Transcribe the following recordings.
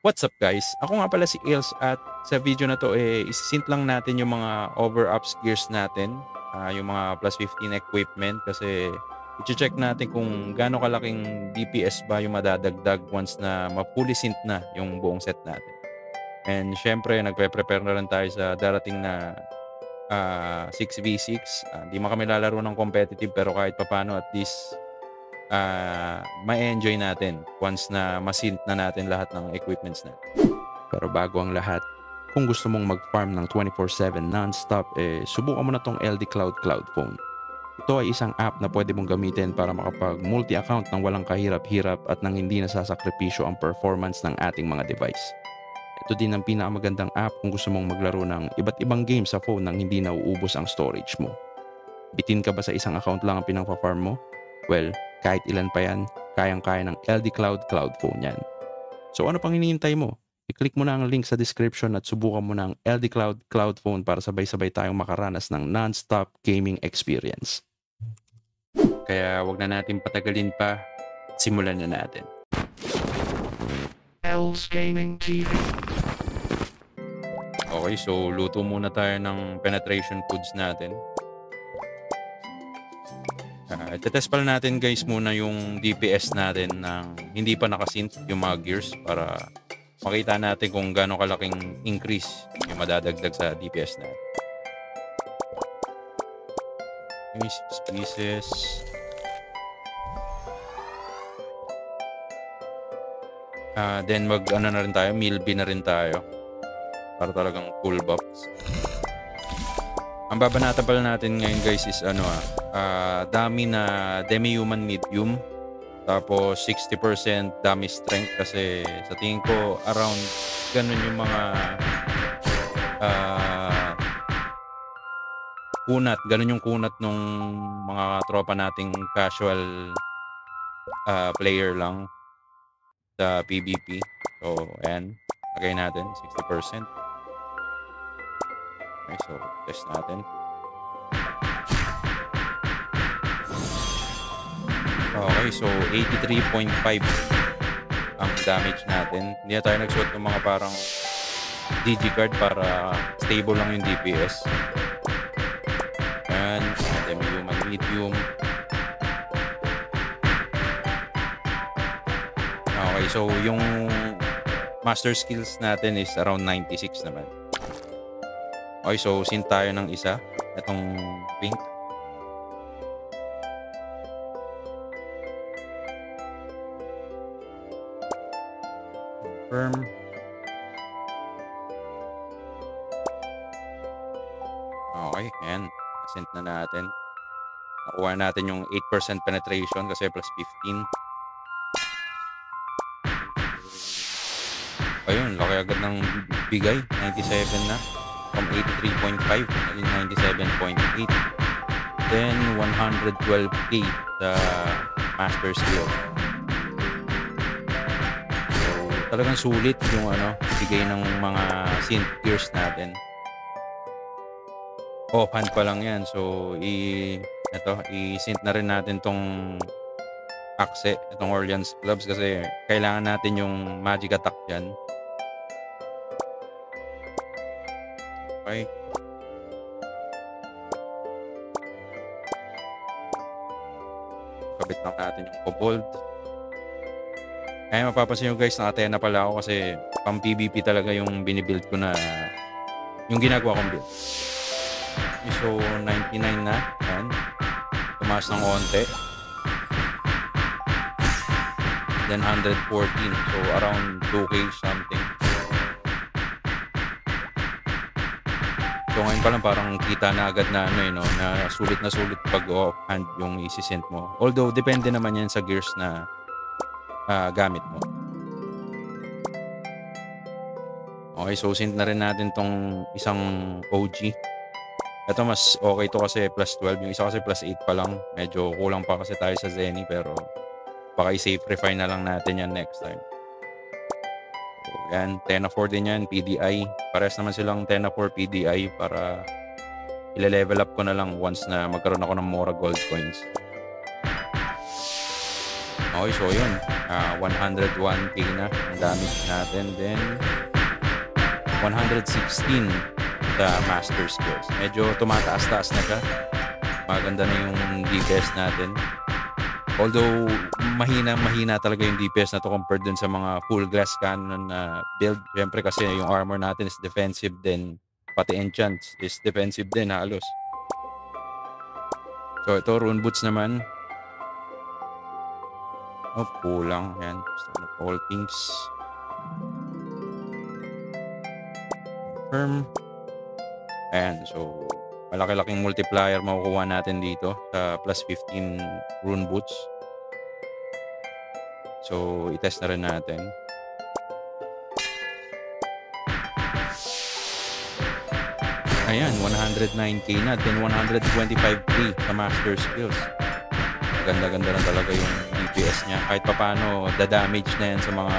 What's up guys? Ako nga pala si Ils at sa video na to isisint lang natin yung mga over-ups gears natin, yung mga plus 15 equipment kasi i-check natin kung gaano kalaking DPS ba yung madadagdag once na ma-fully sync na yung buong set natin. And syempre nagpe-prepare na rin tayo sa darating na 6v6. Di man kami lalaro ng competitive pero kahit papano at least ma-enjoy natin once na ma-sync na natin lahat ng equipments natin. Pero bago ang lahat, kung gusto mong mag-farm ng 24/7 non-stop, subukan mo na tong LD Cloud Cloud Phone. Ito ay isang app na pwede mong gamitin para makapag multi-account ng walang kahirap-hirap at nang hindi nasasakripisyo ang performance ng ating mga device. Ito din ang pinakamagandang app kung gusto mong maglaro ng iba't ibang games sa phone nang hindi nauubos ang storage mo. Bitin ka ba sa isang account lang ang pinang-farm mo? Well, kahit ilan pa yan, kayang-kaya ng LD Cloud Cloud Phone yan. So ano pang hinihintay mo? I-click mo na ang link sa description at subukan mo na ang LD Cloud Cloud Phone para sabay-sabay tayong makaranas ng non-stop gaming experience. Kaya wag na natin patagalin pa, simulan na natin. Els Gaming TV. Okay, so luto muna tayo ng penetration foods natin. Itetest pala natin guys muna yung DPS natin ng hindi pa nakasync yung mga gears para makita natin kung gaano kalaking increase yung madadagdag sa DPS natin. Okay, 6 pieces. Then mag ano na rin tayo, meal bin na rin tayo para talagang full buffs. Ang babanatan pala natin ngayon guys is dami na demi-human medium, tapos 60% dummy strength kasi sa tingin ko around ganun yung mga ganun yung kunat nung mga tropa nating casual player lang sa PvP. So ayan, lagay natin 60%. Okay, so test natin. Okay, so 83.5 ang damage natin. Hindi na tayo nagsuot ng mga parang DG card para stable lang yung DPS. And human medium. Okay, so yung master skills natin is around 96 naman. Okay, so sync tayo ng isa. Itong pink. Confirm. Okay, ayan. Sync na natin. Nakuha natin yung 8% penetration kasi plus 15. Ayun, laki agad ng bigay. 97 na. From 83.5 naging 97.8. Then 112k sa master skill. So talagang sulit yung bigay ng mga synth gears natin. Offhand pa lang yan. So i-synth na rin natin tong Axe, itong Orleans gloves kasi kailangan natin yung magic attack dyan. Okay. Kabit lang natin yung kobold. Kaya mapapansin nyo guys, naka-10 na pala ako kasi pang PvP talaga yung binibuild ko na yung ginagawa kong build. So 99 na. Ayan. Tumaas ng konti. Then 114. So around 2k something. So ngayon pa lang parang kita na agad na na sulit pag offhand yung isi-sync mo. Although depende naman yan sa gears na gamit mo. Okay, so sync na rin natin tong isang OG. Ito mas okay to kasi plus 12. Yung isa kasi plus 8 pa lang. Medyo kulang pa kasi tayo sa Zenny pero baka i-safe refine na lang natin yan next time. So, yan, 10-4 din yan, PDI. Pares naman silang 10-4 PDI para ile-level up ko na lang once na magkaroon ako ng more gold coins. Okay, so yun. 101k na ang damage natin. Then, 116 sa master skills. Medyo tumataas-taas na siya. Maganda na yung DPS natin. Although, mahina talaga yung DPS na to compared dun sa mga full glass cannon na build. Siyempre kasi yung armor natin is defensive din. Pati enchants is defensive din halos. So, ito, rune boots naman. Oh, kulang. Yan. All things. Confirm. Ayan. So, malaki-laking multiplier makukuha natin dito sa plus 15 rune boots. So, itest na rin natin. Ayan, 109k na. Then 125k sa master skills. Ganda-ganda na talaga yung DPS niya. Kahit paano, da-damage na yan sa mga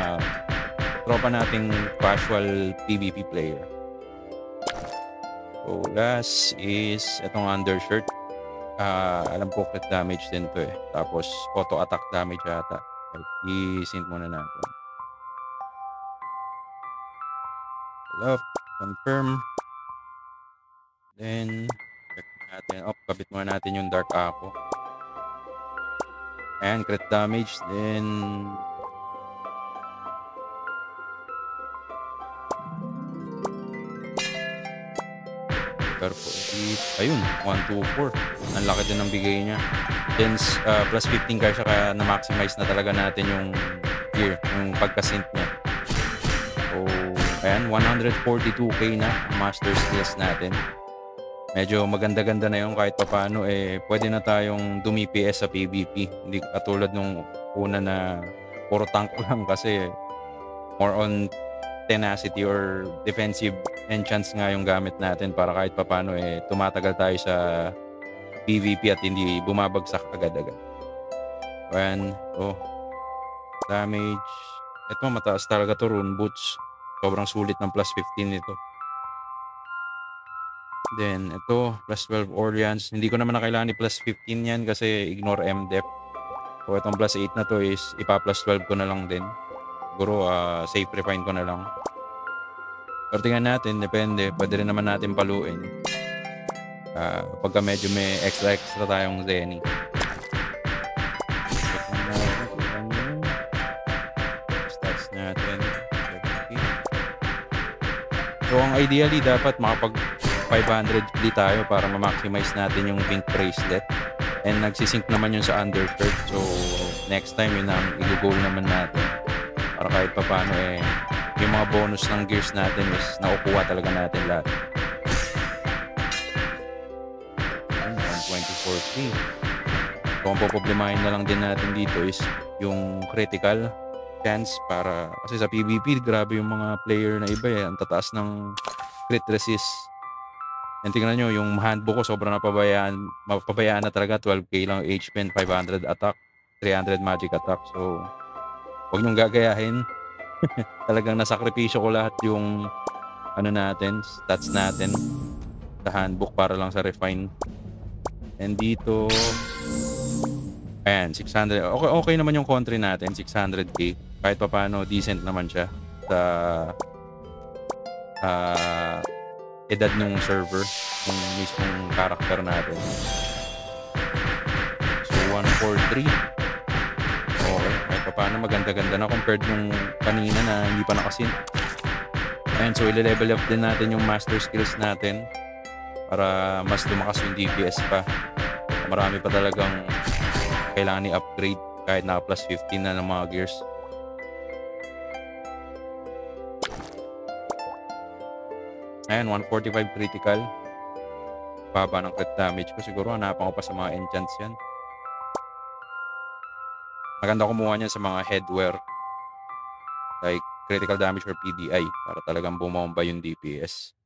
tropa nating casual PvP player. So, last is itong undershirt. Alam ko crit damage din to eh. Tapos, auto-attack damage yata. I-sync muna natin. Love, confirm. Then, check natin. Kabit muna natin yung Dark Ako. Ayan, crit damage. Then, ayun, 124. Ang laki din ng bigay niya. Then, plus 15 kaya na-maximize na talaga natin yung gear, yung pagka-sync niya. So, ayan, 142k na master skills natin. Medyo maganda-ganda na yung kahit paano pwede na tayong dumi-PS sa PvP. Hindi katulad nung una na puro tank lang kasi more on tenacity or defensive enchants nga yung gamit natin para kahit paano tumatagal tayo sa PvP at hindi bumabagsak agad-agad. Ayan, damage. Ito mataas talaga to, rune boots. Sobrang sulit ng plus 15 nito. Then, ito, plus 12 Orleans. Hindi ko naman na kailangan ni plus 15 yan kasi ignore MDEP. So, itong plus 8 na to is ipa-plus 12 ko na lang din. Siguro, safe refine ko na lang. Pero tingnan natin, depende. Pwede rin naman natin paluin. Pagka medyo may extra tayong Zenny. Stats natin. So, ang ideally, dapat makapag 500 play tayo para ma-maximize natin yung pink bracelet. And nagsisync naman yun sa undershirt. So, next time yun ang i-goal naman natin. Para kahit pa paano yung mga bonus ng gears natin is nakukuha talaga natin lahat. 124k. So, ang poproblemahin na lang din natin dito is yung critical chance para kasi sa PvP, grabe yung mga player na iba ang tataas ng crit resist. And tingnan nyo, yung handbook ko sobrang mapabayaan na talaga. 12k lang HP, 500 attack, 300 magic attack. So, huwag nyong gagayahin. Talagang nasakripisyo ko lahat yung stats natin sa handbook para lang sa refine. And dito, ayan, 600. Okay naman yung country natin, 600k. Kahit pa paano, decent naman siya sa edad ng server, yung mismong character natin. So, 143. Okay, kahit pa paano maganda-ganda na compared nung kanina na hindi pa nakasin. Ayan, so i-level up din natin yung master skills natin para mas lumakas yung DPS pa. Marami pa talagang kailangan i-upgrade kahit naka plus 15 na ng mga gears. Ayan, 145 critical. Baba ng crit damage ko. Siguro hanapan ko pa sa mga enchants yan. Maganda kumuha niyan sa mga headwear. Like critical damage or PDI. Para talagang bumomba yung DPS.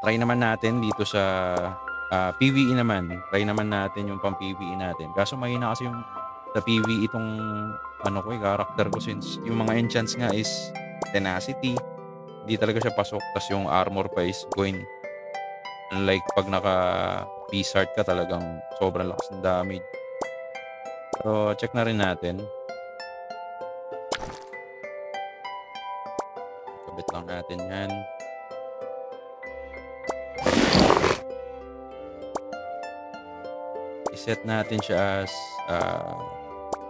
Try naman natin dito sa PvE naman. Try naman natin yung pang PvE natin. Kaso mahina kasi yung sa PvE itong character ko since yung mga enchants nga is tenacity. Hindi talaga siya pasok. Tapos yung armor pa is going. Unlike pag naka Beast Heart ka talagang sobrang lakas ng damage. Pero check na rin natin. Kabit lang natin yan. I-set natin siya as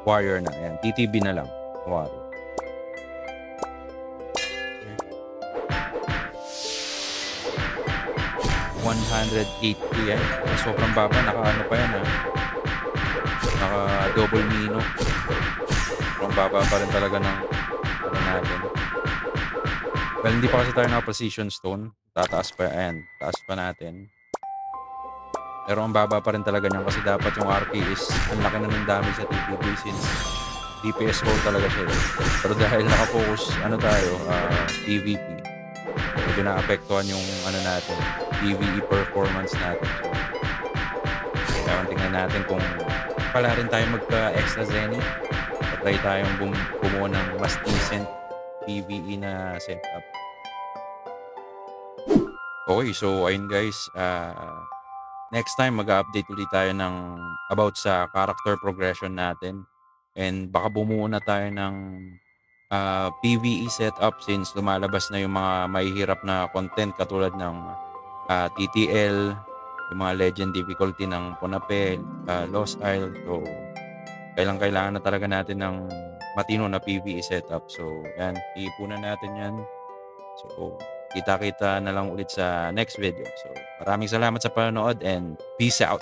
wire na. Ayan, TTB na lang. Wire. 180 yan. Sobrang baba. Naka-ano pa yan ha. Naka-double mino. Sobrang baba pa rin talaga ng ano natin. Well, hindi pa kasi tayo naka-precision stone. Tataas pa. Ayan. Taas pa natin. Pero ang baba pa rin talaga niyan kasi dapat yung RP is ang laki na ng damage sa TTB since DPS roll talaga siya. Pero dahil nakafocus ano tayo, PvP, medyo naapektuhan yung ano natin, PvE performance natin. So, kaya tingnan natin kung pala rin tayo magka-extra Zenny. Try tayong bumuo ng mas decent PvE na setup. Okay, so ayun guys, next time mag-update ulit tayo ng about sa character progression natin. And baka bumuo na tayo ng PvE setup since lumalabas na yung mga mahihirap na content katulad ng TTL, yung mga legend difficulty ng Ponape, Lost Isle. So, kailangan na talaga natin ng matino na PvE setup. So, yan, iipunan natin yan. So, kita-kita na lang ulit sa next video. So, maraming salamat sa panonood and peace out!